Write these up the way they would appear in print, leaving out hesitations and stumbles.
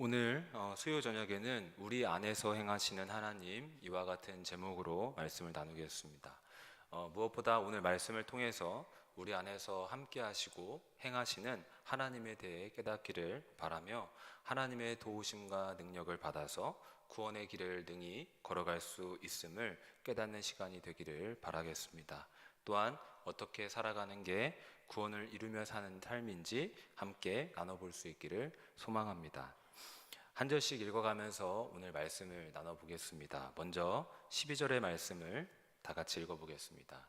오늘 수요 저녁에는 우리 안에서 행하시는 하나님 이와 같은 제목으로 말씀을 나누겠습니다. 무엇보다 오늘 말씀을 통해서 우리 안에서 함께 하시고 행하시는 하나님에 대해 깨닫기를 바라며 하나님의 도우심과 능력을 받아서 구원의 길을 능히 걸어갈 수 있음을 깨닫는 시간이 되기를 바라겠습니다. 또한 어떻게 살아가는 게 구원을 이루며 사는 삶인지 함께 나눠볼 수 있기를 소망합니다. 한 절씩 읽어가면서 오늘 말씀을 나눠보겠습니다. 먼저 12절의 말씀을 다 같이 읽어보겠습니다.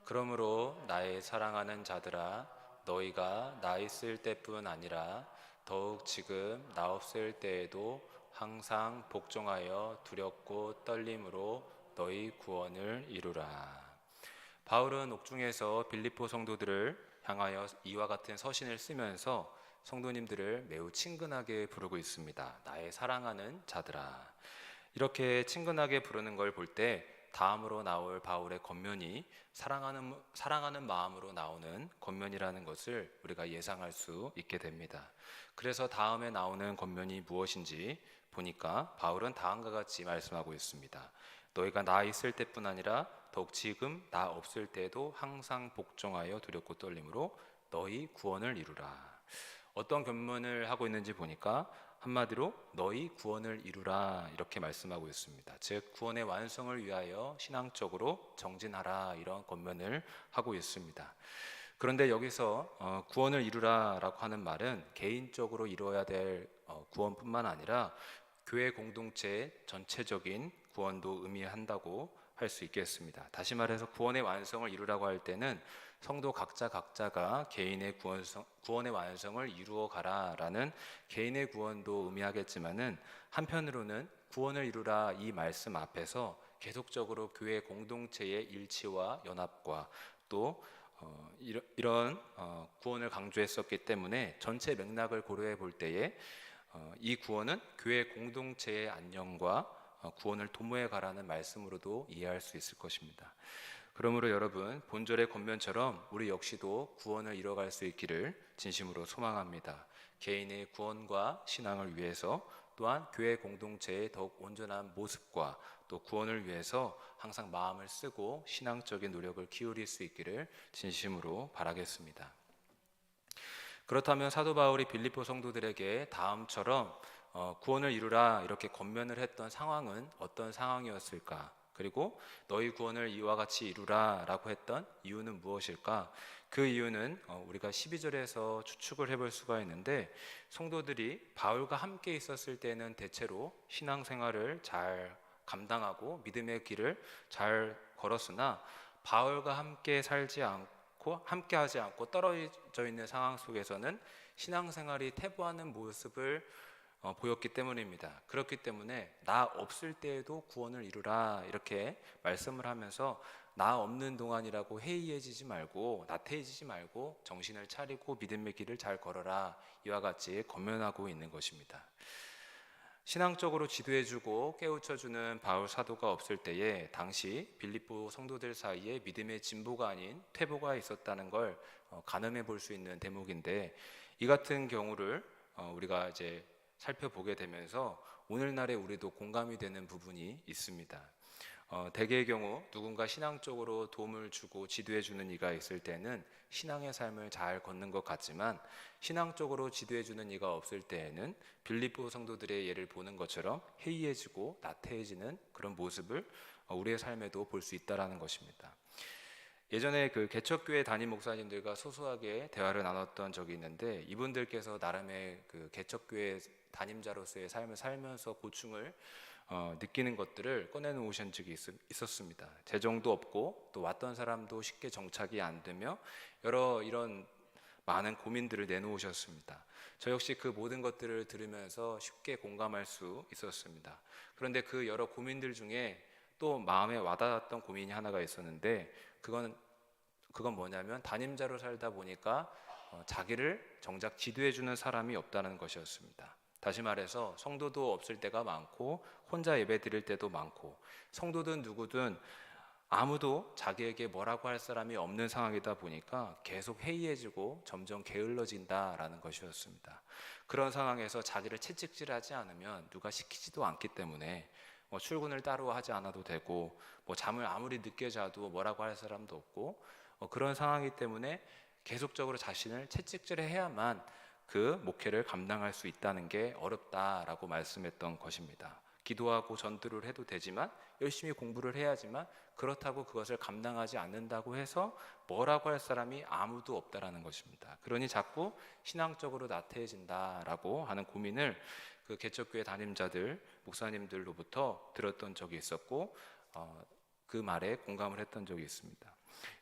그러므로 나의 사랑하는 자들아, 너희가 나 있을 때뿐 아니라 더욱 지금 나 없을 때에도 항상 복종하여 두렵고 떨림으로 너희 구원을 이루라. 바울은 옥중에서 빌립보 성도들을 향하여 이와 같은 서신을 쓰면서 성도님들을 매우 친근하게 부르고 있습니다. 나의 사랑하는 자들아. 이렇게 친근하게 부르는 걸 볼 때 다음으로 나올 바울의 권면이 사랑하는 마음으로 나오는 권면이라는 것을 우리가 예상할 수 있게 됩니다. 그래서 다음에 나오는 권면이 무엇인지 보니까 바울은 다음과 같이 말씀하고 있습니다. 너희가 나 있을 때뿐 아니라 더욱 지금 나 없을 때에도 항상 복종하여 두렵고 떨림으로 너희 구원을 이루라. 어떤 견문을 하고 있는지 보니까 한마디로 너희 구원을 이루라 이렇게 말씀하고 있습니다. 즉 구원의 완성을 위하여 신앙적으로 정진하라 이런 권면을 하고 있습니다. 그런데 여기서 구원을 이루라라고 하는 말은 개인적으로 이루어야 될 구원뿐만 아니라 교회 공동체의 전체적인 구원도 의미한다고 할 수 있겠습니다. 다시 말해서 구원의 완성을 이루라고 할 때는 성도 각자가 개인의 구원의 완성을 이루어 가라라는 개인의 구원도 의미하겠지만은 한편으로는 구원을 이루라 이 말씀 앞에서 계속적으로 교회 공동체의 일치와 연합과 또 이런 구원을 강조했었기 때문에 전체 맥락을 고려해 볼 때에 이 구원은 교회 공동체의 안녕과 구원을 도모해 가라는 말씀으로도 이해할 수 있을 것입니다. 그러므로 여러분 본절의 권면처럼 우리 역시도 구원을 이뤄갈 수 있기를 진심으로 소망합니다. 개인의 구원과 신앙을 위해서 또한 교회 공동체의 더욱 온전한 모습과 또 구원을 위해서 항상 마음을 쓰고 신앙적인 노력을 기울일 수 있기를 진심으로 바라겠습니다. 그렇다면 사도 바울이 빌립보 성도들에게 다음처럼 구원을 이루라 이렇게 권면을 했던 상황은 어떤 상황이었을까? 그리고 너희 구원을 이와 같이 이루라 라고 했던 이유는 무엇일까? 그 이유는 우리가 12절에서 추측을 해볼 수가 있는데 성도들이 바울과 함께 있었을 때는 대체로 신앙생활을 잘 감당하고 믿음의 길을 잘 걸었으나 바울과 함께 살지 않고 함께하지 않고 떨어져 있는 상황 속에서는 신앙생활이 퇴보하는 모습을 보였기 때문입니다. 그렇기 때문에 나 없을 때에도 구원을 이루라 이렇게 말씀을 하면서 나 없는 동안이라고 해이해지지 말고 나태해지지 말고 정신을 차리고 믿음의 길을 잘 걸어라 이와 같이 권면하고 있는 것입니다. 신앙적으로 지도해주고 깨우쳐주는 바울 사도가 없을 때에 당시 빌립보 성도들 사이에 믿음의 진보가 아닌 퇴보가 있었다는 걸 가늠해 볼 수 있는 대목인데 이 같은 경우를 우리가 이제 살펴보게 되면서 오늘날에 우리도 공감이 되는 부분이 있습니다. 대개의 경우 누군가 신앙적으로 도움을 주고 지도해 주는 이가 있을 때는 신앙의 삶을 잘 걷는 것 같지만 신앙적으로 지도해 주는 이가 없을 때에는 빌립보 성도들의 예를 보는 것처럼 해이해지고 나태해지는 그런 모습을 우리의 삶에도 볼 수 있다라는 것입니다. 예전에 그 개척교회 담임 목사님들과 소소하게 대화를 나눴던 적이 있는데 이분들께서 나름의 그 개척교회 담임자로서의 삶을 살면서 고충을 느끼는 것들을 꺼내놓으신 적이 있었습니다. 재정도 없고 또 왔던 사람도 쉽게 정착이 안 되며 여러 이런 많은 고민들을 내놓으셨습니다. 저 역시 그 모든 것들을 들으면서 쉽게 공감할 수 있었습니다. 그런데 그 여러 고민들 중에 또 마음에 와닿았던 고민이 하나가 있었는데 그건 뭐냐면 담임자로 살다 보니까 자기를 정작 지도해주는 사람이 없다는 것이었습니다. 다시 말해서 성도도 없을 때가 많고 혼자 예배 드릴 때도 많고 성도든 누구든 아무도 자기에게 뭐라고 할 사람이 없는 상황이다 보니까 계속 해이해지고 점점 게을러진다라는 것이었습니다. 그런 상황에서 자기를 채찍질하지 않으면 누가 시키지도 않기 때문에 출근을 따로 하지 않아도 되고 잠을 아무리 늦게 자도 뭐라고 할 사람도 없고 그런 상황이기 때문에 계속적으로 자신을 채찍질해야만 그 목회를 감당할 수 있다는 게 어렵다라고 말씀했던 것입니다. 기도하고 전도를 해도 되지만 열심히 공부를 해야지만 그렇다고 그것을 감당하지 않는다고 해서 뭐라고 할 사람이 아무도 없다라는 것입니다. 그러니 자꾸 신앙적으로 나태해진다라고 하는 고민을 그 개척교회 담임자들, 목사님들로부터 들었던 적이 있었고 그 말에 공감을 했던 적이 있습니다.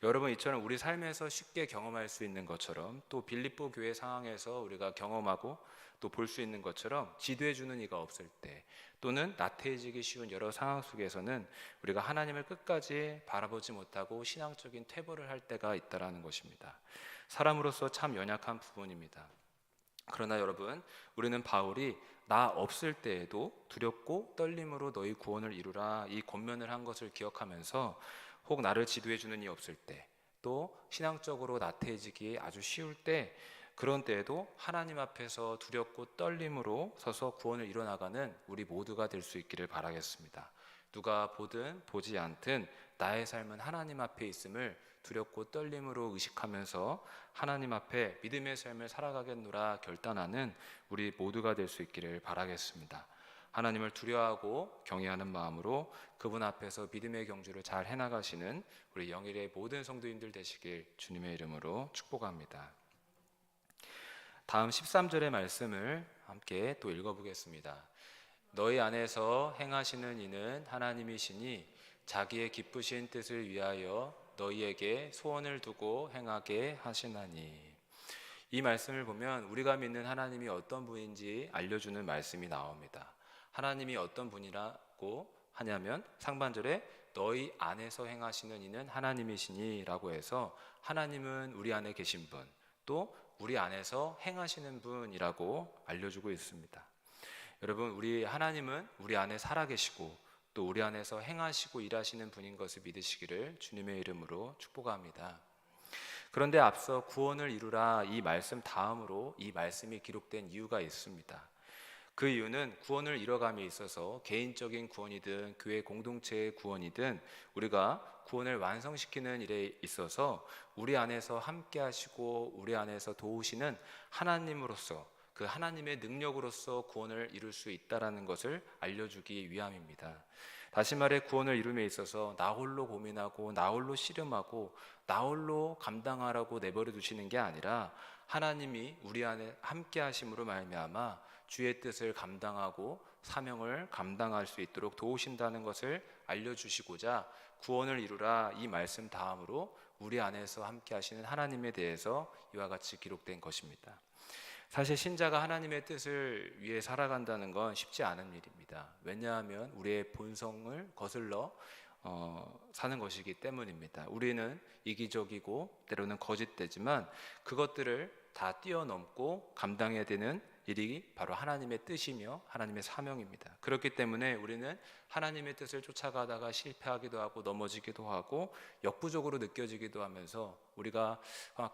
여러분, 이처럼 우리 삶에서 쉽게 경험할 수 있는 것처럼 또 빌립보 교회 상황에서 우리가 경험하고 또 볼 수 있는 것처럼 지도해 주는 이가 없을 때 또는 나태해지기 쉬운 여러 상황 속에서는 우리가 하나님을 끝까지 바라보지 못하고 신앙적인 퇴보를 할 때가 있다라는 것입니다. 사람으로서 참 연약한 부분입니다. 그러나 여러분, 우리는 바울이 나 없을 때에도 두렵고 떨림으로 너희 구원을 이루라 이 권면을 한 것을 기억하면서 혹 나를 지도해 주는 이 없을 때, 또 신앙적으로 나태해지기 아주 쉬울 때, 그런 때에도 하나님 앞에서 두렵고 떨림으로 서서 구원을 이뤄나가는 우리 모두가 될 수 있기를 바라겠습니다. 누가 보든 보지 않든 나의 삶은 하나님 앞에 있음을 두렵고 떨림으로 의식하면서 하나님 앞에 믿음의 삶을 살아가겠노라 결단하는 우리 모두가 될 수 있기를 바라겠습니다. 하나님을 두려워하고 경외하는 마음으로 그분 앞에서 믿음의 경주를 잘 해나가시는 우리 영일의 모든 성도님들 되시길 주님의 이름으로 축복합니다. 다음 13절의 말씀을 함께 또 읽어보겠습니다. 너희 안에서 행하시는 이는 하나님이시니 자기의 기쁘신 뜻을 위하여 너희에게 소원을 두고 행하게 하시나니. 이 말씀을 보면 우리가 믿는 하나님이 어떤 분인지 알려주는 말씀이 나옵니다. 하나님이 어떤 분이라고 하냐면 상반절에 너희 안에서 행하시는 이는 하나님이시니 라고 해서 하나님은 우리 안에 계신 분, 또 우리 안에서 행하시는 분이라고 알려주고 있습니다. 여러분, 우리 하나님은 우리 안에 살아계시고 또 우리 안에서 행하시고 일하시는 분인 것을 믿으시기를 주님의 이름으로 축복합니다. 그런데 앞서 구원을 이루라 이 말씀 다음으로 이 말씀이 기록된 이유가 있습니다. 그 이유는 구원을 이뤄감에 있어서 개인적인 구원이든 교회 공동체의 구원이든 우리가 구원을 완성시키는 일에 있어서 우리 안에서 함께 하시고 우리 안에서 도우시는 하나님으로서 그 하나님의 능력으로서 구원을 이룰 수 있다는 것을 알려주기 위함입니다. 다시 말해 구원을 이룸에 있어서 나 홀로 고민하고 나 홀로 씨름하고 나 홀로 감당하라고 내버려 두시는 게 아니라 하나님이 우리 안에 함께 하심으로 말미암아 주의 뜻을 감당하고 사명을 감당할 수 있도록 도우신다는 것을 알려주시고자 구원을 이루라 이 말씀 다음으로 우리 안에서 함께 하시는 하나님에 대해서 이와 같이 기록된 것입니다. 사실 신자가 하나님의 뜻을 위해 살아간다는 건 쉽지 않은 일입니다. 왜냐하면 우리의 본성을 거슬러 사는 것이기 때문입니다. 우리는 이기적이고 때로는 거짓되지만 그것들을 다 뛰어넘고 감당해야 되는 일이 바로 하나님의 뜻이며 하나님의 사명입니다. 그렇기 때문에 우리는 하나님의 뜻을 쫓아가다가 실패하기도 하고 넘어지기도 하고 역부족으로 느껴지기도 하면서 우리가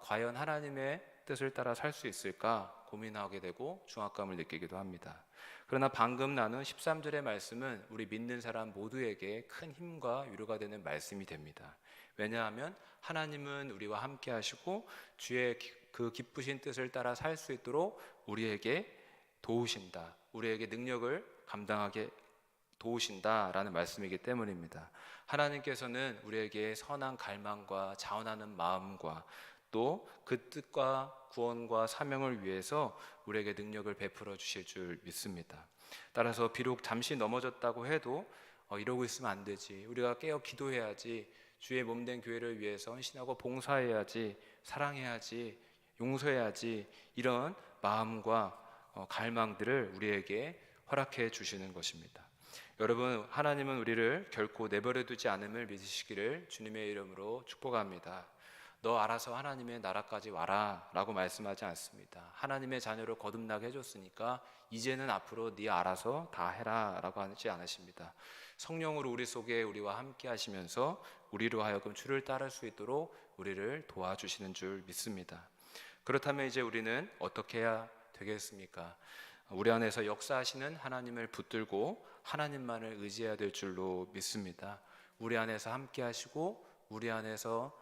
과연 하나님의 뜻을 따라 살 수 있을까 고민하게 되고 중압감을 느끼기도 합니다. 그러나 방금 나눈 13절의 말씀은 우리 믿는 사람 모두에게 큰 힘과 위로가 되는 말씀이 됩니다. 왜냐하면 하나님은 우리와 함께 하시고 주의 그 기쁘신 뜻을 따라 살 수 있도록 우리에게 도우신다. 우리에게 능력을 감당하게 도우신다라는 말씀이기 때문입니다. 하나님께서는 우리에게 선한 갈망과 자원하는 마음과 또 그 뜻과 구원과 사명을 위해서 우리에게 능력을 베풀어 주실 줄 믿습니다. 따라서 비록 잠시 넘어졌다고 해도 이러고 있으면 안 되지. 우리가 깨어 기도해야지. 주의 몸된 교회를 위해서 헌신하고 봉사해야지. 사랑해야지. 용서해야지. 이런 마음과 갈망들을 우리에게 허락해 주시는 것입니다. 여러분, 하나님은 우리를 결코 내버려 두지 않음을 믿으시기를 주님의 이름으로 축복합니다. 너 알아서 하나님의 나라까지 와라 라고 말씀하지 않습니다. 하나님의 자녀로 거듭나게 해줬으니까 이제는 앞으로 네 알아서 다 해라 라고 하지 않으십니다. 성령으로 우리 속에 우리와 함께 하시면서 우리로 하여금 주를 따를 수 있도록 우리를 도와주시는 줄 믿습니다. 그렇다면 이제 우리는 어떻게 해야 되겠습니까? 우리 안에서 역사하시는 하나님을 붙들고 하나님만을 의지해야 될 줄로 믿습니다. 우리 안에서 함께 하시고 우리 안에서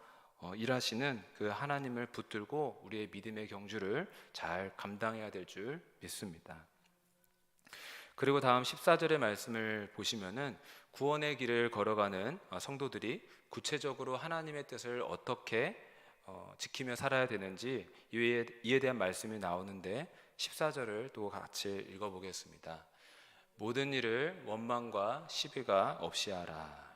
일하시는 그 하나님을 붙들고 우리의 믿음의 경주를 잘 감당해야 될 줄 믿습니다. 그리고 다음 14절의 말씀을 보시면은 구원의 길을 걸어가는 성도들이 구체적으로 하나님의 뜻을 어떻게 지키며 살아야 되는지 이에 대한 말씀이 나오는데 14절을 또 같이 읽어보겠습니다. 모든 일을 원망과 시비가 없이 하라.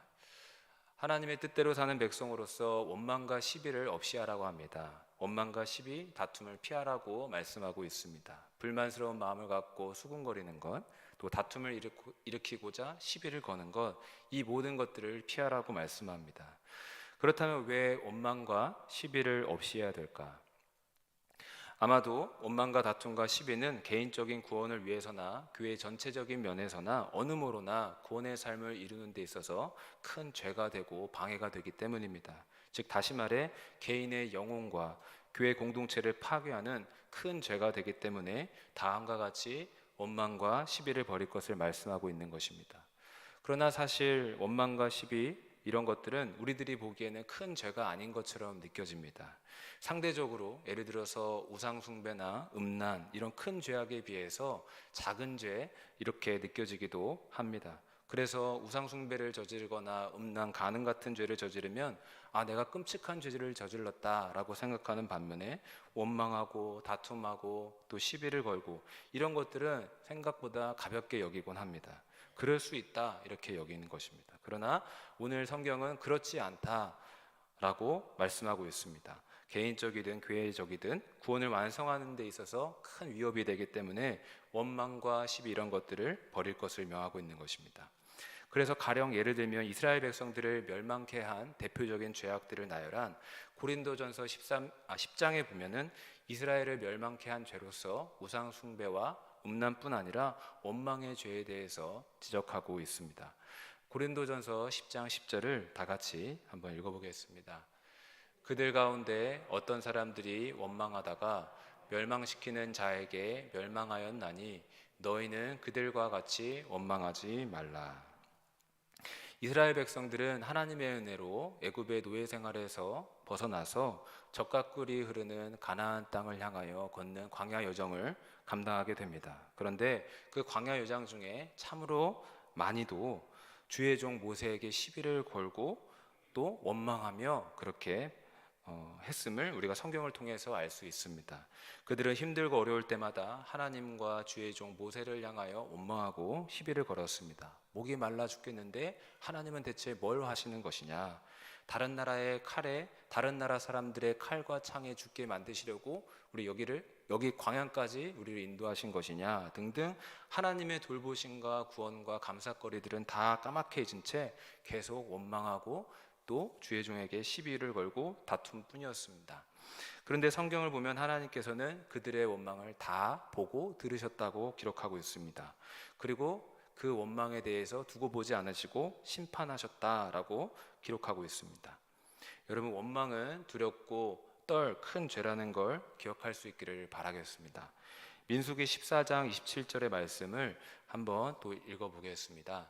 하나님의 뜻대로 사는 백성으로서 원망과 시비를 없이 하라고 합니다. 원망과 시비, 다툼을 피하라고 말씀하고 있습니다. 불만스러운 마음을 갖고 수군거리는 것, 또 다툼을 일으키고자 시비를 거는 것, 이 모든 것들을 피하라고 말씀합니다. 그렇다면 왜 원망과 시비를 없이 해야 될까? 아마도 원망과 다툼과 시비는 개인적인 구원을 위해서나 교회 전체적인 면에서나 어느 모로나 구원의 삶을 이루는 데 있어서 큰 죄가 되고 방해가 되기 때문입니다. 즉 다시 말해 개인의 영혼과 교회 공동체를 파괴하는 큰 죄가 되기 때문에 다음과 같이 원망과 시비를 버릴 것을 말씀하고 있는 것입니다. 그러나 사실 원망과 시비 이런 것들은 우리들이 보기에는 큰 죄가 아닌 것처럼 느껴집니다. 상대적으로 예를 들어서 우상 숭배나 음란 이런 큰 죄악에 비해서 작은 죄 이렇게 느껴지기도 합니다. 그래서 우상 숭배를 저지르거나 음란, 간음 같은 죄를 저지르면 내가 끔찍한 죄를 저질렀다라고 생각하는 반면에 원망하고 다툼하고 또 시비를 걸고 이런 것들은 생각보다 가볍게 여기곤 합니다. 그럴 수 있다 이렇게 여기는 것입니다. 그러나 오늘 성경은 그렇지 않다라고 말씀하고 있습니다. 개인적이든 교회적이든 구원을 완성하는 데 있어서 큰 위협이 되기 때문에 원망과 시비 이런 것들을 버릴 것을 명하고 있는 것입니다. 그래서 가령 예를 들면 이스라엘 백성들을 멸망케 한 대표적인 죄악들을 나열한 고린도전서 10장에 보면은 이스라엘을 멸망케 한 죄로서 우상 숭배와 음란뿐 아니라 원망의 죄에 대해서 지적하고 있습니다. 고린도전서 10장 10절을 다 같이 한번 읽어보겠습니다. 그들 가운데 어떤 사람들이 원망하다가 멸망시키는 자에게 멸망하였나니 너희는 그들과 같이 원망하지 말라. 이스라엘 백성들은 하나님의 은혜로 애굽의 노예 생활에서 벗어나서 젖과 꿀이 흐르는 가나안 땅을 향하여 걷는 광야 여정을 감당하게 됩니다. 그런데 그 광야 여정 중에 참으로 많이도 주의 종 모세에게 시비를 걸고 또 원망하며 그렇게 했음을 우리가 성경을 통해서 알 수 있습니다. 그들은 힘들고 어려울 때마다 하나님과 주의 종 모세를 향하여 원망하고 시비를 걸었습니다. 목이 말라 죽겠는데 하나님은 대체 뭘 하시는 것이냐? 다른 나라의 칼에 다른 나라 사람들의 칼과 창에 죽게 만드시려고 여기 광야까지 우리를 인도하신 것이냐 등등 하나님의 돌보심과 구원과 감사거리들은 다 까맣게 잊은 채 계속 원망하고 또 주의 종에게 시비를 걸고 다툼뿐이었습니다. 그런데 성경을 보면 하나님께서는 그들의 원망을 다 보고 들으셨다고 기록하고 있습니다. 그리고 그 원망에 대해서 두고 보지 않으시고 심판하셨다라고 기록하고 있습니다. 여러분 원망은 두렵고 큰 죄라는 걸 기억할 수 있기를 바라겠습니다. 민수기 14장 27절의 말씀을 한번 또 읽어보겠습니다.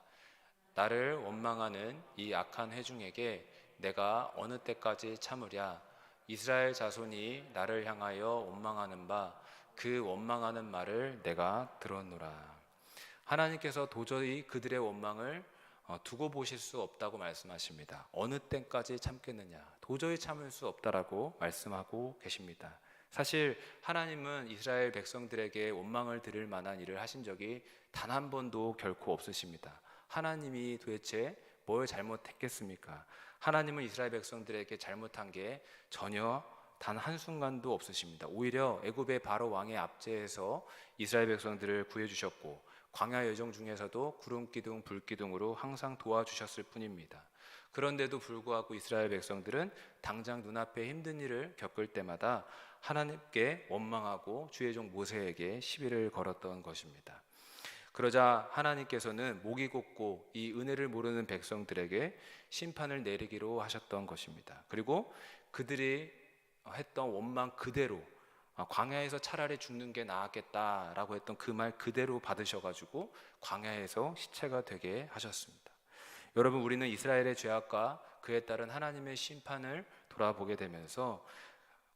나를 원망하는 이 악한 회중에게 내가 어느 때까지 참으랴? 이스라엘 자손이 나를 향하여 원망하는 바 그 원망하는 말을 내가 들었노라. 하나님께서 도저히 그들의 원망을 두고 보실 수 없다고 말씀하십니다. 어느 때까지 참겠느냐? 도저히 참을 수 없다라고 말씀하고 계십니다. 사실 하나님은 이스라엘 백성들에게 원망을 들을 만한 일을 하신 적이 단 한 번도 결코 없으십니다. 하나님이 도대체 뭘 잘못했겠습니까? 하나님은 이스라엘 백성들에게 잘못한 게 전혀 단 한순간도 없으십니다. 오히려 애굽의 바로 왕의 압제에서 이스라엘 백성들을 구해주셨고 광야 여정 중에서도 구름 기둥 불 기둥으로 항상 도와주셨을 뿐입니다. 그런데도 불구하고 이스라엘 백성들은 당장 눈앞에 힘든 일을 겪을 때마다 하나님께 원망하고 주의 종 모세에게 시비를 걸었던 것입니다. 그러자 하나님께서는 목이 곧고 이 은혜를 모르는 백성들에게 심판을 내리기로 하셨던 것입니다. 그리고 그들이 했던 원망 그대로 광야에서 차라리 죽는 게 나았겠다라고 했던 그 말 그대로 받으셔가지고 광야에서 시체가 되게 하셨습니다. 여러분, 우리는 이스라엘의 죄악과 그에 따른 하나님의 심판을 돌아보게 되면서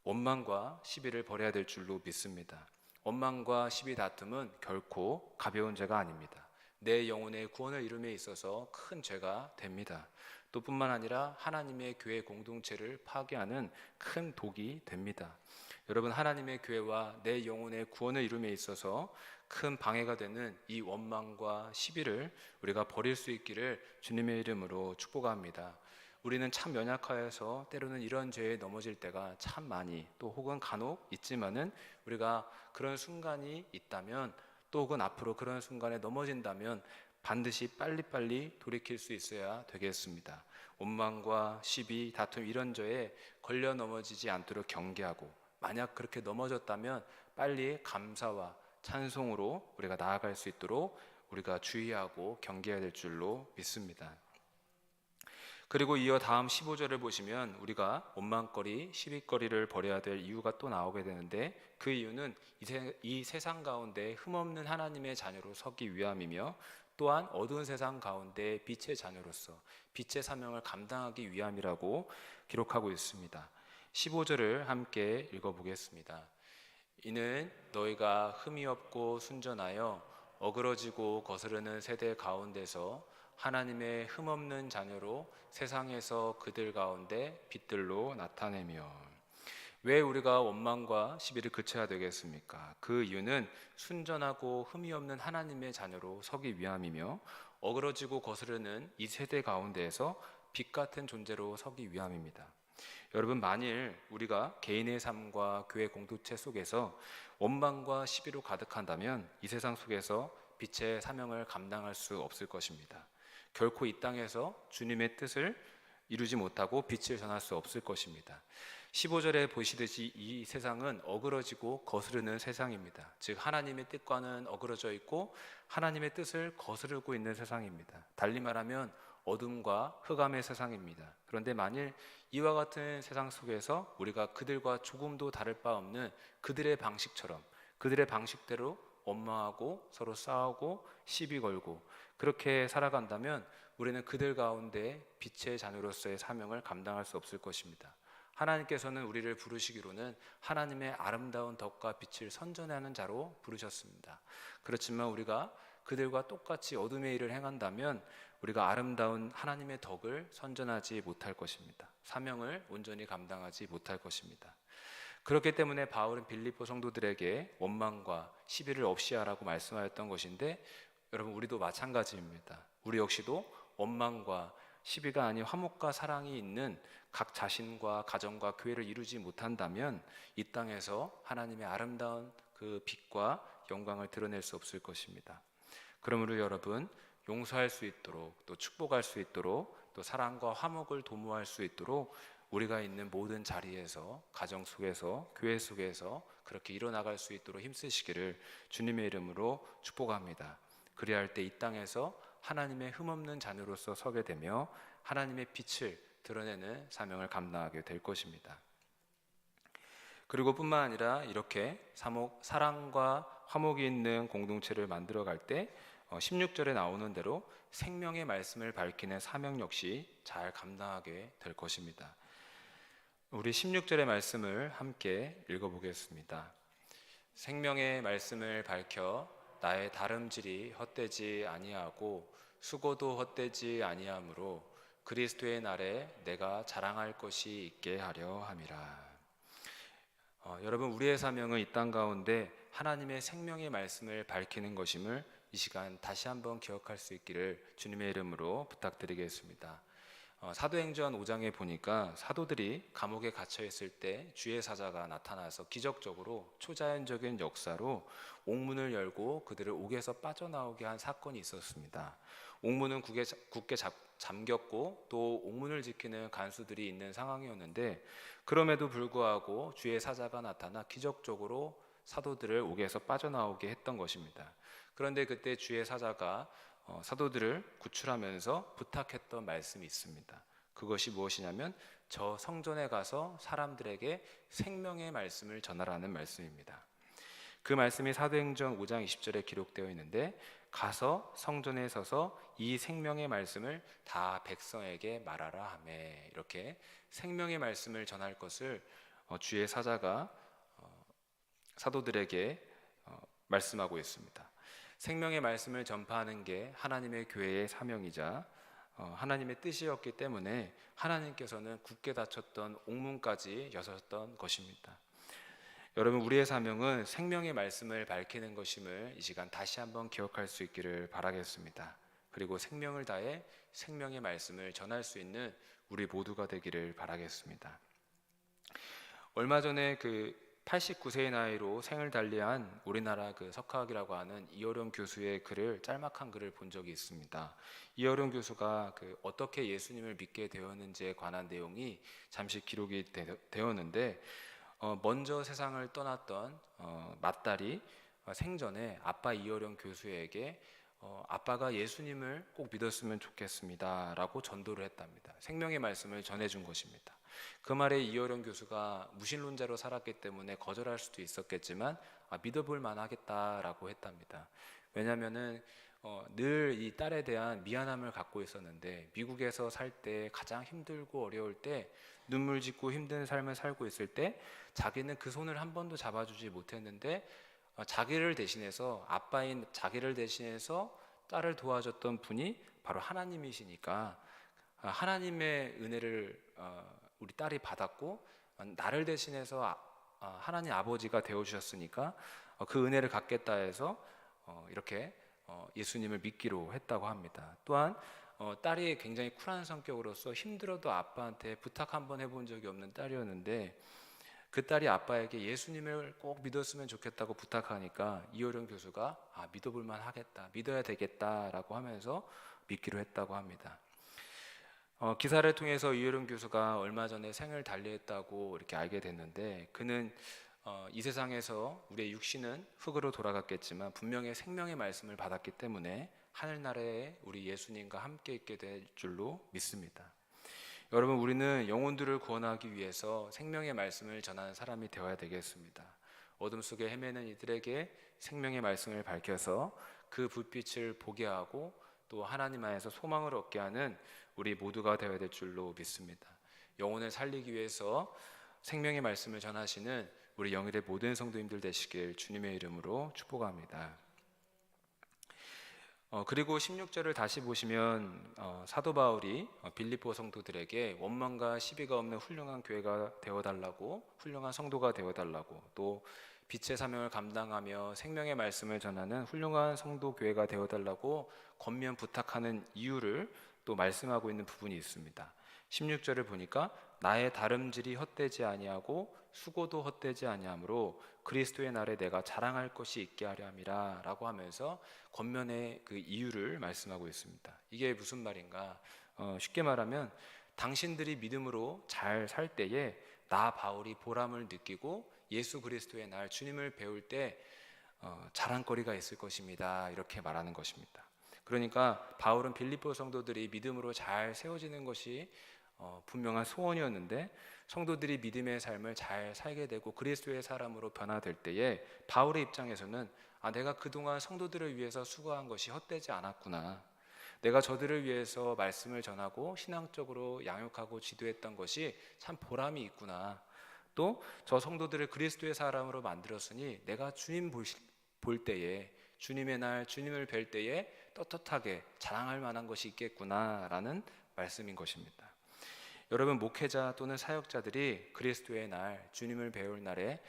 원망과 시비를 버려야 될 줄로 믿습니다. 원망과 시비 다툼은 결코 가벼운 죄가 아닙니다. 내 영혼의 구원을 이룸에 있어서 큰 죄가 됩니다. 또 뿐만 아니라 하나님의 교회 공동체를 파괴하는 큰 독이 됩니다. 여러분, 하나님의 교회와 내 영혼의 구원을 이룸에 있어서 큰 방해가 되는 이 원망과 시비를 우리가 버릴 수 있기를 주님의 이름으로 축복합니다. 우리는 참 연약하여서 때로는 이런 죄에 넘어질 때가 참 많이 또 혹은 간혹 있지만은 우리가 그런 순간이 있다면 또 혹은 앞으로 그런 순간에 넘어진다면 반드시 빨리빨리 돌이킬 수 있어야 되겠습니다. 원망과 시비, 다툼 이런 죄에 걸려 넘어지지 않도록 경계하고 만약 그렇게 넘어졌다면 빨리 감사와 찬송으로 우리가 나아갈 수 있도록 우리가 주의하고 경계해야 될 줄로 믿습니다. 그리고 이어 다음 15절을 보시면 우리가 원망거리, 시비거리를 버려야 될 이유가 또 나오게 되는데 그 이유는 이 세상 가운데 흠없는 하나님의 자녀로 서기 위함이며 또한 어두운 세상 가운데 빛의 자녀로서 빛의 사명을 감당하기 위함이라고 기록하고 있습니다. 15절을 함께 읽어보겠습니다. 이는 너희가 흠이 없고 순전하여 어그러지고 거스르는 세대 가운데서 하나님의 흠없는 자녀로 세상에서 그들 가운데 빛들로 나타내며. 왜 우리가 원망과 시비를 그쳐야 되겠습니까? 그 이유는 순전하고 흠이 없는 하나님의 자녀로 서기 위함이며 어그러지고 거스르는 이 세대 가운데에서 빛 같은 존재로 서기 위함입니다. 여러분, 만일 우리가 개인의 삶과 교회 공동체 속에서 원망과 시비로 가득한다면 이 세상 속에서 빛의 사명을 감당할 수 없을 것입니다. 결코 이 땅에서 주님의 뜻을 이루지 못하고 빛을 전할 수 없을 것입니다. 15절에 보시듯이 이 세상은 어그러지고 거스르는 세상입니다. 즉 하나님의 뜻과는 어그러져 있고 하나님의 뜻을 거스르고 있는 세상입니다. 달리 말하면 어둠과 흑암의 세상입니다. 그런데 만일 이와 같은 세상 속에서 우리가 그들과 조금도 다를 바 없는 그들의 방식처럼 그들의 방식대로 원망하고 서로 싸우고 시비 걸고 그렇게 살아간다면 우리는 그들 가운데 빛의 자녀로서의 사명을 감당할 수 없을 것입니다. 하나님께서는 우리를 부르시기로는 하나님의 아름다운 덕과 빛을 선전하는 자로 부르셨습니다. 그렇지만 우리가 그들과 똑같이 어둠의 일을 행한다면 우리가 아름다운 하나님의 덕을 선전하지 못할 것입니다. 사명을 온전히 감당하지 못할 것입니다. 그렇기 때문에 바울은 빌립보 성도들에게 원망과 시비를 없이 하라고 말씀하였던 것인데 여러분, 우리도 마찬가지입니다. 우리 역시도 원망과 시비가 아닌 화목과 사랑이 있는 각 자신과 가정과 교회를 이루지 못한다면 이 땅에서 하나님의 아름다운 그 빛과 영광을 드러낼 수 없을 것입니다. 그러므로 여러분, 용서할 수 있도록 또 축복할 수 있도록 또 사랑과 화목을 도모할 수 있도록 우리가 있는 모든 자리에서 가정 속에서 교회 속에서 그렇게 일어나갈 수 있도록 힘쓰시기를 주님의 이름으로 축복합니다. 그리할 때 이 땅에서 하나님의 흠없는 자녀로서 서게 되며 하나님의 빛을 드러내는 사명을 감당하게 될 것입니다. 그리고 뿐만 아니라 이렇게 사랑과 화목이 있는 공동체를 만들어 갈 때 16절에 나오는 대로 생명의 말씀을 밝히는 사명 역시 잘 감당하게 될 것입니다. 우리 16절의 말씀을 함께 읽어보겠습니다. 생명의 말씀을 밝혀 나의 다름질이 헛되지 아니하고 수고도 헛되지 아니하므로 그리스도의 날에 내가 자랑할 것이 있게 하려 함이라. 여러분, 우리의 사명은 이 땅 가운데 하나님의 생명의 말씀을 밝히는 것임을 이 시간 다시 한번 기억할 수 있기를 주님의 이름으로 부탁드리겠습니다. 사도행전 5장에 보니까 사도들이 감옥에 갇혀 있을 때 주의 사자가 나타나서 기적적으로 초자연적인 역사로 옥문을 열고 그들을 옥에서 빠져나오게 한 사건이 있었습니다. 옥문은 굳게 잠겼고 또 옥문을 지키는 간수들이 있는 상황이었는데, 그럼에도 불구하고 주의 사자가 나타나 기적적으로 사도들을 옥에서 빠져나오게 했던 것입니다. 그런데 그때 주의 사자가 사도들을 구출하면서 부탁했던 말씀이 있습니다. 그것이 무엇이냐면 저 성전에 가서 사람들에게 생명의 말씀을 전하라는 말씀입니다. 그 말씀이 사도행전 5장 20절에 기록되어 있는데, 가서 성전에 서서 이 생명의 말씀을 다 백성에게 말하라 하매, 이렇게 생명의 말씀을 전할 것을 주의 사자가 사도들에게 말씀하고 있습니다. 생명의 말씀을 전파하는 게 하나님의 교회의 사명이자 하나님의 뜻이었기 때문에 하나님께서는 굳게 닫혔던 옥문까지 여셨던 것입니다. 여러분, 우리의 사명은 생명의 말씀을 밝히는 것임을 이 시간 다시 한번 기억할 수 있기를 바라겠습니다. 그리고 생명을 다해 생명의 말씀을 전할 수 있는 우리 모두가 되기를 바라겠습니다. 얼마 전에 89세의 나이로 생을 달리한 우리나라 석학이라고 하는 이어룡 교수의 짤막한 글을 본 적이 있습니다. 이어룡 교수가 어떻게 예수님을 믿게 되었는지에 관한 내용이 잠시 기록이 되었는데, 먼저 세상을 떠났던 맏딸이 생전에 아빠 이어룡 교수에게 아빠가 예수님을 꼭 믿었으면 좋겠습니다 라고 전도를 했답니다. 생명의 말씀을 전해준 것입니다. 그 말에 이어룡 교수가 무신론자로 살았기 때문에 거절할 수도 있었겠지만 믿어볼 만하겠다라고 했답니다. 왜냐하면은 늘 이 딸에 대한 미안함을 갖고 있었는데, 미국에서 살 때 가장 힘들고 어려울 때, 눈물 짓고 힘든 삶을 살고 있을 때 자기는 그 손을 한 번도 잡아주지 못했는데, 자기를 대신해서, 아빠인 자기를 대신해서 딸을 도와줬던 분이 바로 하나님이시니까 하나님의 은혜를 우리 딸이 받았고, 나를 대신해서 하나님 아버지가 되어주셨으니까 그 은혜를 갖겠다 해서 이렇게 예수님을 믿기로 했다고 합니다. 또한 딸이 굉장히 쿨한 성격으로서 힘들어도 아빠한테 부탁 한번 해본 적이 없는 딸이었는데, 그 딸이 아빠에게 예수님을 꼭 믿었으면 좋겠다고 부탁하니까 이어룡 교수가 믿어볼 만하겠다, 믿어야 되겠다라고 하면서 믿기로 했다고 합니다. 기사를 통해서 이어룡 교수가 얼마 전에 생을 달리했다고 이렇게 알게 됐는데, 그는 이 세상에서 우리의 육신은 흙으로 돌아갔겠지만 분명히 생명의 말씀을 받았기 때문에 하늘나라에 우리 예수님과 함께 있게 될 줄로 믿습니다. 여러분, 우리는 영혼들을 구원하기 위해서 생명의 말씀을 전하는 사람이 되어야 되겠습니다. 어둠 속에 헤매는 이들에게 생명의 말씀을 밝혀서 그 불빛을 보게 하고 또 하나님 안에서 소망을 얻게 하는 우리 모두가 되어야 될 줄로 믿습니다. 영혼을 살리기 위해서 생명의 말씀을 전하시는 우리 영일의 모든 성도님들 되시길 주님의 이름으로 축복합니다. 그리고 16절을 다시 보시면 사도 바울이 빌립보 성도들에게 원망과 시비가 없는 훌륭한 교회가 되어달라고, 훌륭한 성도가 되어달라고, 또 빛의 사명을 감당하며 생명의 말씀을 전하는 훌륭한 성도 교회가 되어달라고 권면 부탁하는 이유를 또 말씀하고 있는 부분이 있습니다. 16절을 보니까 나의 다름질이 헛되지 아니하고 수고도 헛되지 아니하므로 그리스도의 날에 내가 자랑할 것이 있게 하려 함이라 라고 하면서 권면의 그 이유를 말씀하고 있습니다. 이게 무슨 말인가? 쉽게 말하면 당신들이 믿음으로 잘 살 때에 나 바울이 보람을 느끼고 예수 그리스도의 날 주님을 배울 때 자랑거리가 있을 것입니다, 이렇게 말하는 것입니다. 그러니까 바울은 빌립보 성도들이 믿음으로 잘 세워지는 것이 분명한 소원이었는데, 성도들이 믿음의 삶을 잘 살게 되고 그리스도의 사람으로 변화될 때에 바울의 입장에서는 내가 그동안 성도들을 위해서 수고한 것이 헛되지 않았구나, 내가 저들을 위해서 말씀을 전하고 신앙적으로 양육하고 지도했던 것이 참 보람이 있구나, 또 저 성도들을 그리스도의 사람으로 만들었으니 내가 주님 볼 때에, 주님의 날 주님을 뵐 때에 떳떳하게 자랑할 만한 것이 있겠구나라는 말씀인 것입니다. 여러분, 목회자 또는 사역자들이 그리스도의 날 주님을 배울 날에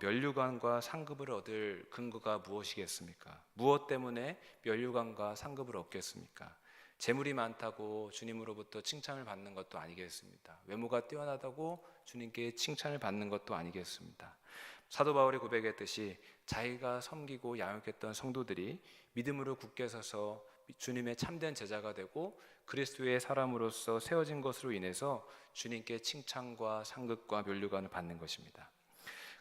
면류관과 상급을 얻을 근거가 무엇이겠습니까? 무엇 때문에 면류관과 상급을 얻겠습니까? 재물이 많다고 주님으로부터 칭찬을 받는 것도 아니겠습니다. 외모가 뛰어나다고 주님께 칭찬을 받는 것도 아니겠습니다. 사도 바울이 고백했듯이 자기가 섬기고 양육했던 성도들이 믿음으로 굳게 서서 주님의 참된 제자가 되고 그리스도의 사람으로서 세워진 것으로 인해서 주님께 칭찬과 상급과 면류관을 받는 것입니다.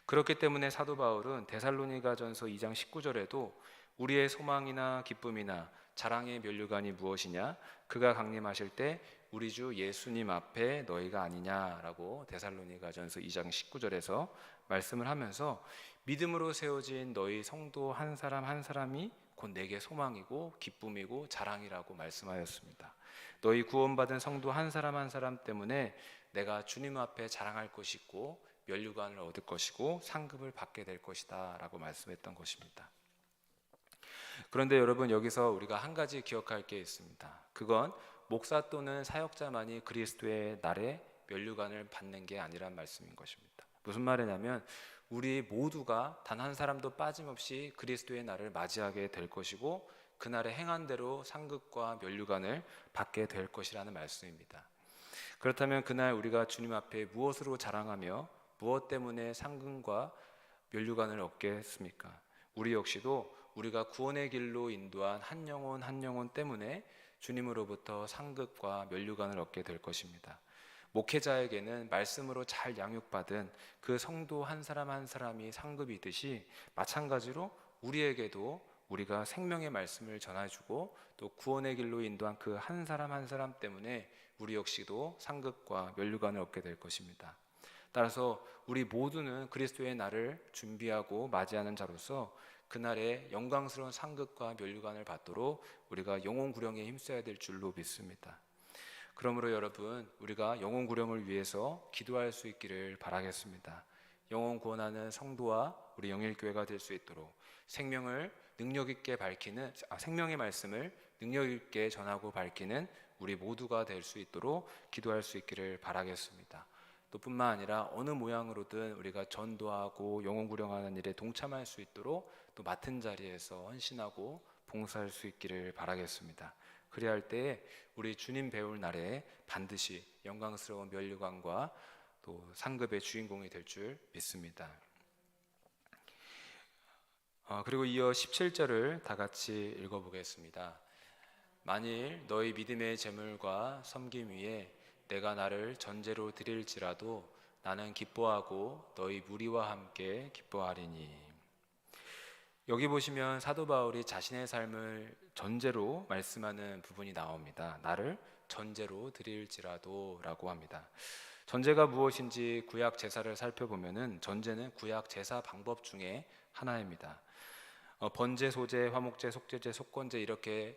그렇기 때문에 사도 바울은 데살로니가전서 2장 19절에도 우리의 소망이나 기쁨이나 자랑의 면류관이 무엇이냐? 그가 강림하실 때 우리 주 예수님 앞에 너희가 아니냐라고 데살로니가전서 2장 19절에서 말씀을 하면서 믿음으로 세워진 너희 성도 한 사람 한 사람이 곧 내게 소망이고 기쁨이고 자랑이라고 말씀하였습니다. 너희 구원받은 성도 한 사람 한 사람 때문에 내가 주님 앞에 자랑할 것이 있고 면류관을 얻을 것이고 상급을 받게 될 것이다 라고 말씀했던 것입니다. 그런데 여러분, 여기서 우리가 한 가지 기억할 게 있습니다. 그건 목사 또는 사역자만이 그리스도의 날에 면류관을 받는 게 아니란 말씀인 것입니다. 무슨 말이냐면 우리 모두가 단 한 사람도 빠짐없이 그리스도의 날을 맞이하게 될 것이고 그날에 행한 대로 상급과 면류관을 받게 될 것이라는 말씀입니다. 그렇다면 그날 우리가 주님 앞에 무엇으로 자랑하며 무엇 때문에 상급과 면류관을 얻겠습니까? 우리 역시도 우리가 구원의 길로 인도한 한 영혼 한 영혼 때문에 주님으로부터 상급과 면류관을 얻게 될 것입니다. 목회자에게는 말씀으로 잘 양육받은 그 성도 한 사람 한 사람이 상급이듯이 마찬가지로 우리에게도 우리가 생명의 말씀을 전해주고 또 구원의 길로 인도한 그 한 사람 한 사람 때문에 우리 역시도 상급과 면류관을 얻게 될 것입니다. 따라서 우리 모두는 그리스도의 날을 준비하고 맞이하는 자로서 그날에 영광스러운 상급과 면류관을 받도록 우리가 영혼 구령에 힘써야 될 줄로 믿습니다. 그러므로 여러분, 우리가 영혼 구령을 위해서 기도할 수 있기를 바라겠습니다. 영혼 구원하는 성도와 우리 영일교회가 될 수 있도록 생명의 말씀을 능력 있게 전하고 밝히는 우리 모두가 될 수 있도록 기도할 수 있기를 바라겠습니다. 또 뿐만 아니라 어느 모양으로든 우리가 전도하고 영혼 구령하는 일에 동참할 수 있도록 또 맡은 자리에서 헌신하고 봉사할 수 있기를 바라겠습니다. 그래야 할 때에 우리 주님 배울 날에 반드시 영광스러운 면류관과 또 상급의 주인공이 될 줄 믿습니다. 그리고 이어 17절을 다 같이 읽어보겠습니다. 만일 너희 믿음의 재물과 섬김 위에 내가 나를 전제로 드릴지라도 나는 기뻐하고 너희 무리와 함께 기뻐하리니. 여기 보시면 사도 바울이 자신의 삶을 전제로 말씀하는 부분이 나옵니다. 나를 전제로 드릴지라도 라고 합니다. 전제가 무엇인지 구약 제사를 살펴보면은 전제는 구약 제사 방법 중에 하나입니다. 번제, 소제, 화목제, 속제제, 속건제 이렇게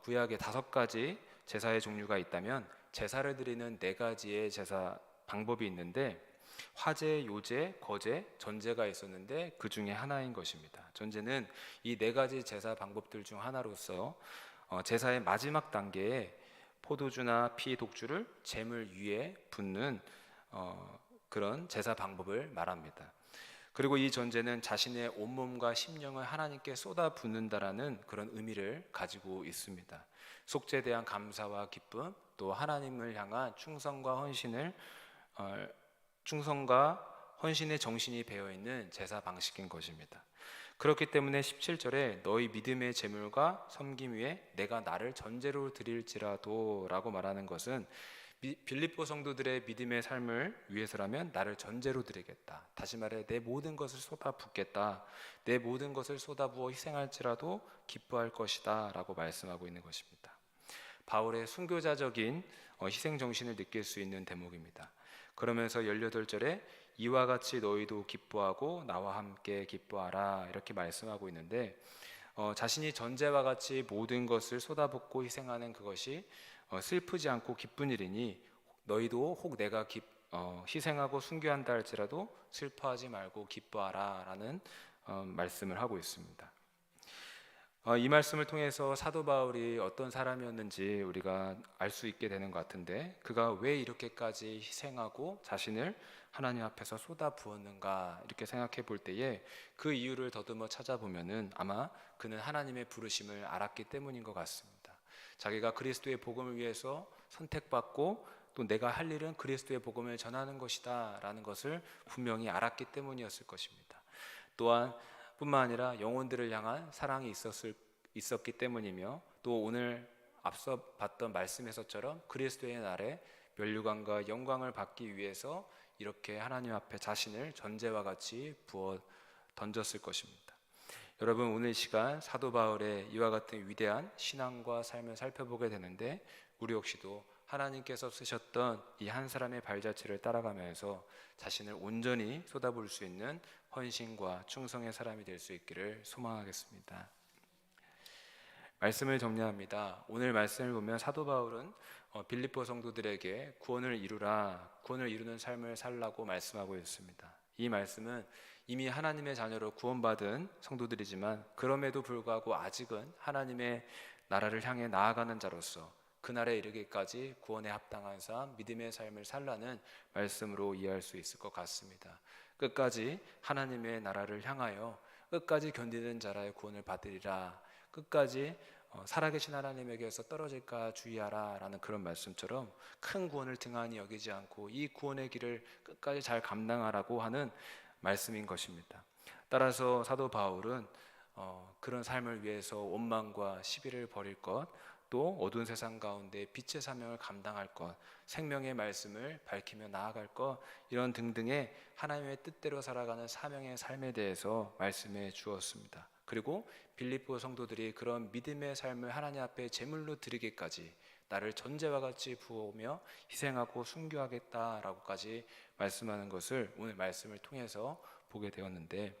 구약에 5가지 제사의 종류가 있다면 제사를 드리는 4가지의 제사 방법이 있는데 화제, 요제, 거제, 전제가 있었는데 그 중에 하나인 것입니다. 전제는 이 4가지 제사 방법들 중 하나로서 제사의 마지막 단계에 포도주나 피, 독주를 제물 위에 붓는 그런 제사 방법을 말합니다. 그리고 이 전제는 자신의 온몸과 심령을 하나님께 쏟아 붓는다라는 그런 의미를 가지고 있습니다. 속죄에 대한 감사와 기쁨, 또 하나님을 향한 충성과 헌신의 정신이 배어있는 제사 방식인 것입니다. 그렇기 때문에 17절에 너희 믿음의 재물과 섬김 위에 내가 나를 전제로 드릴지라도 라고 말하는 것은 빌립보 성도들의 믿음의 삶을 위해서라면 나를 전제로 드리겠다. 다시 말해 내 모든 것을 쏟아붓겠다. 내 모든 것을 쏟아부어 희생할지라도 기뻐할 것이다 라고 말씀하고 있는 것입니다. 바울의 순교자적인 희생 정신을 느낄 수 있는 대목입니다. 그러면서 18절에 이와 같이 너희도 기뻐하고 나와 함께 기뻐하라 이렇게 말씀하고 있는데 자신이 전제와 같이 모든 것을 쏟아붓고 희생하는 그것이 슬프지 않고 기쁜 일이니 너희도 혹 내가 희생하고 순교한다 할지라도 슬퍼하지 말고 기뻐하라 라는 말씀을 하고 있습니다. 이 말씀을 통해서 사도 바울이 어떤 사람이었는지 우리가 알 수 있게 되는 것 같은데 그가 왜 이렇게까지 희생하고 자신을 하나님 앞에서 쏟아 부었는가 이렇게 생각해 볼 때에 그 이유를 더듬어 찾아보면은 아마 그는 하나님의 부르심을 알았기 때문인 것 같습니다. 자기가 그리스도의 복음을 위해서 선택받고 또 내가 할 일은 그리스도의 복음을 전하는 것이다 라는 것을 분명히 알았기 때문이었을 것입니다. 또한 뿐만 아니라 영혼들을 향한 사랑이 있었기 때문이며, 또 오늘 앞서 봤던 말씀에서처럼 그리스도의 날에 면류관과 영광을 받기 위해서 이렇게 하나님 앞에 자신을 전제와 같이 부어 던졌을 것입니다. 여러분, 오늘 시간 사도 바울의 이와 같은 위대한 신앙과 삶을 살펴보게 되는데, 우리 역시도 하나님께서 쓰셨던 이 한 사람의 발자취를 따라가면서 자신을 온전히 쏟아부을 수 있는 헌신과 충성의 사람이 될 수 있기를 소망하겠습니다. 말씀을 정리합니다. 오늘 말씀을 보면 사도 바울은 빌립보 성도들에게 구원을 이루는 삶을 살라고 말씀하고 있습니다. 이 말씀은 이미 하나님의 자녀로 구원받은 성도들이지만 그럼에도 불구하고 아직은 하나님의 나라를 향해 나아가는 자로서 그날에 이르기까지 구원에 합당한 삶, 믿음의 삶을 살라는 말씀으로 이해할 수 있을 것 같습니다. 끝까지 하나님의 나라를 향하여 끝까지 견디는 자라의 구원을 받으리라, 끝까지 살아계신 하나님에게서 떨어질까 주의하라 라는 그런 말씀처럼 큰 구원을 등한히 여기지 않고 이 구원의 길을 끝까지 잘 감당하라고 하는 말씀인 것입니다. 따라서 사도 바울은 그런 삶을 위해서 원망과 시비를 버릴 것, 또 어두운 세상 가운데 빛의 사명을 감당할 것, 생명의 말씀을 밝히며 나아갈 것, 이런 등등의 하나님의 뜻대로 살아가는 사명의 삶에 대해서 말씀해 주었습니다. 그리고 빌립보 성도들이 그런 믿음의 삶을 하나님 앞에 제물로 드리기까지 나를 전제와 같이 부어오며 희생하고 순교하겠다라고까지 말씀하는 것을 오늘 말씀을 통해서 보게 되었는데,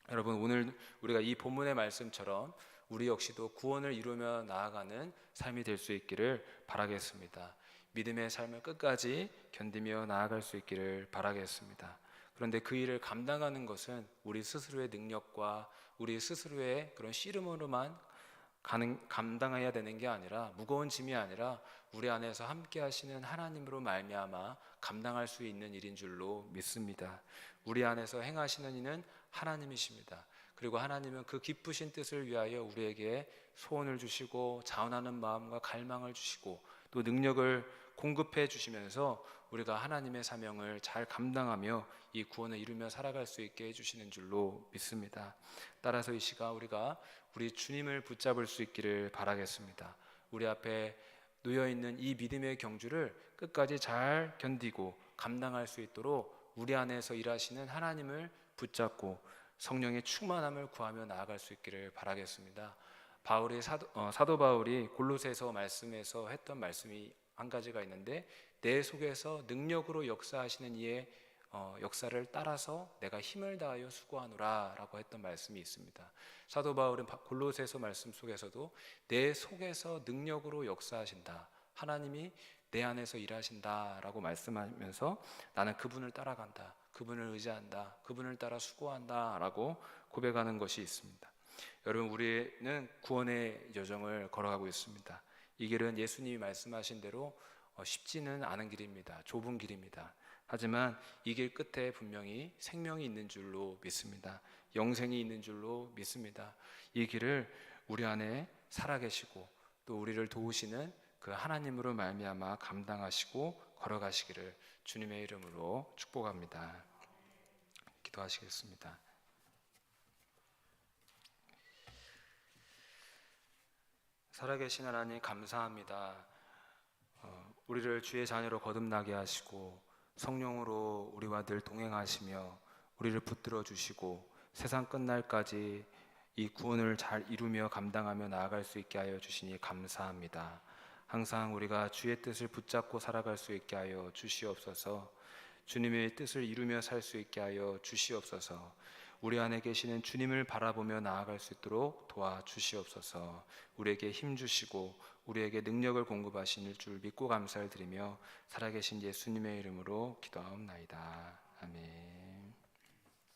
여러분, 오늘 우리가 이 본문의 말씀처럼 우리 역시도 구원을 이루며 나아가는 삶이 될 수 있기를 바라겠습니다. 믿음의 삶을 끝까지 견디며 나아갈 수 있기를 바라겠습니다. 그런데 그 일을 감당하는 것은 우리 스스로의 능력과 우리 스스로의 그런 씨름으로만 감당해야 되는 게 아니라, 무거운 짐이 아니라 우리 안에서 함께 하시는 하나님으로 말미암아 감당할 수 있는 일인 줄로 믿습니다. 우리 안에서 행하시는 이는 하나님이십니다. 그리고 하나님은 그 기쁘신 뜻을 위하여 우리에게 소원을 주시고 자원하는 마음과 갈망을 주시고 또 능력을 공급해 주시면서 우리가 하나님의 사명을 잘 감당하며 이 구원을 이루며 살아갈 수 있게 해주시는 줄로 믿습니다. 따라서 이 시간 우리가 우리 주님을 붙잡을 수 있기를 바라겠습니다. 우리 앞에 놓여있는 이 믿음의 경주를 끝까지 잘 견디고 감당할 수 있도록 우리 안에서 일하시는 하나님을 붙잡고 성령의 충만함을 구하며 나아갈 수 있기를 바라겠습니다. 사도 바울이 골로새서 말씀에서 했던 말씀이 한 가지가 있는데, 내 속에서 능력으로 역사하시는 이의 역사를 따라서 내가 힘을 다하여 수고하노라 라고 했던 말씀이 있습니다. 사도 바울은 골로새서 말씀 속에서도 내 속에서 능력으로 역사하신다, 하나님이 내 안에서 일하신다 라고 말씀하면서 나는 그분을 따라간다, 그분을 의지한다, 그분을 따라 수고한다 라고 고백하는 것이 있습니다. 여러분, 우리는 구원의 여정을 걸어가고 있습니다. 이 길은 예수님이 말씀하신 대로 쉽지는 않은 길입니다. 좁은 길입니다. 하지만 이 길 끝에 분명히 생명이 있는 줄로 믿습니다. 영생이 있는 줄로 믿습니다. 이 길을 우리 안에 살아계시고 또 우리를 도우시는 그 하나님으로 말미암아 감당하시고 걸어가시기를 주님의 이름으로 축복합니다. 기도하시겠습니다. 살아계신 하나님, 감사합니다. 우리를 주의 자녀로 거듭나게 하시고 성령으로 우리와 늘 동행하시며 우리를 붙들어 주시고 세상 끝날까지 이 구원을 잘 이루며 감당하며 나아갈 수 있게 하여 주시니 감사합니다. 항상 우리가 주의 뜻을 붙잡고 살아갈 수 있게 하여 주시옵소서. 주님의 뜻을 이루며 살 수 있게 하여 주시옵소서. 우리 안에 계시는 주님을 바라보며 나아갈 수 있도록 도와주시옵소서. 우리에게 힘 주시고 우리에게 능력을 공급하시는 줄 믿고 감사를 드리며 살아계신 예수님의 이름으로 기도하옵나이다. 아멘.